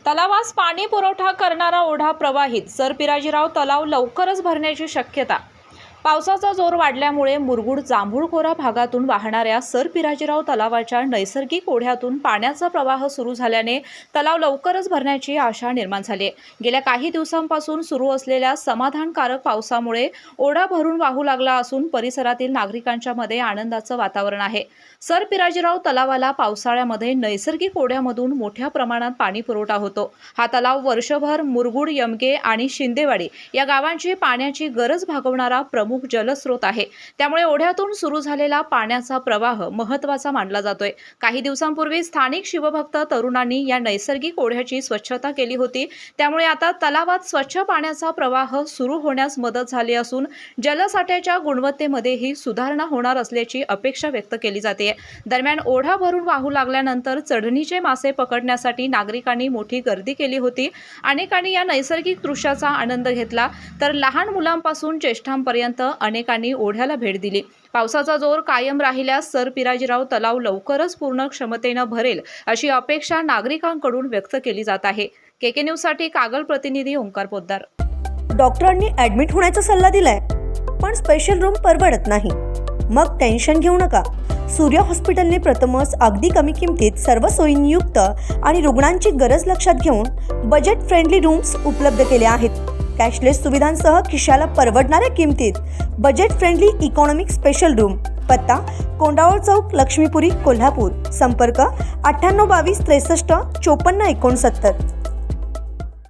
तलावास पाणी पुरवठा करणारा ओढा प्रवाहित. सरपिराजीराव तलाव लवकरच भरण्याची शक्यता. पावसाचा जोर वाढल्यामुळे मुरगुड जांभूळखोरा भागातून वाहणाऱ्या सरपिराजीराव तलावाच्या नैसर्गिक ओढ्यातून पाण्याचा प्रवाह सुरू झाल्याने तलाव लवकरच भरण्याची आशा निर्माण झाली. गेल्या काही दिवसांपासून सुरू असलेल्या समाधानकारक पावसामुळे ओढा भरून वाहू लागला असून परिसरातील नागरिकांच्या मध्ये आनंदाचं वातावरण आहे. सरपिराजीराव तलावाला पावसाळ्यामध्ये नैसर्गिक ओढ्यामधून मोठ्या प्रमाणात पाणी पुरवठा होतो. हा तलाव वर्षभर मुरगुड, यमगे आणि शिंदेवाडी या गावांची पाण्याची गरज भागवणारा प्रमुख जलस्रोत आहे. त्यामुळे ओढ्यातून सुरू झालेला पाण्याचा प्रवाह महत्त्वाचा मानला जातोय. काही दिवसांपूर्वी स्थानिक शिवभक्त तरुणांनी या नैसर्गिक ओढ्याची स्वच्छता केली होती. त्यामुळे आता तलावात स्वच्छ पाण्याचा प्रवाह सुरू होण्यास मदत झाली असून जलसाठ्याच्या गुणवत्तेमध्येही सुधारणा होणार असल्याची अपेक्षा व्यक्त केली जाते. दरम्यान ओढा भरून वाहू लागल्यानंतर चढणीचे मासे पकडण्यासाठी नागरिकांनी मोठी गर्दी केली होती. अनेकांनी या नैसर्गिक दृश्याचा आनंद घेतला तर लहान मुलांपासून ज्येष्ठांपर्यंत अनेकांनी ओढ्याला भेट दिली. पावसाचा जोर कायम राहिल्यास सरपिराजीराव तलाव लवकरच पूर्ण क्षमतेने भरेल अशी अपेक्षा नागरिकांकडून व्यक्त केली जात आहे. केके न्यूज साठी कागल प्रतिनिधी ओंकार पोद्दार. डॉक्टरांनी ॲडमिट होण्याचा सल्ला दिलाय, पण स्पेशल रूम परवडत नाही. मग टेन्शन घेऊ नका. सूर्य हॉस्पिटलने प्रथमच अगदी कमी किमतीत सर्व सोयींयुक्त आणि रुग्णांची गरज लक्षात घेऊन बजेट फ्रेंडली रूम्स उपलब्ध केले आहेत. कॅशलेस सुविधांसह खिशाला परवडणाऱ्या किमतीत budget friendly economic special room. पत्ता कोंडावळ चौक, लक्ष्मीपुरी, कोल्हापूर. संपर्क 98 22 63 54 69.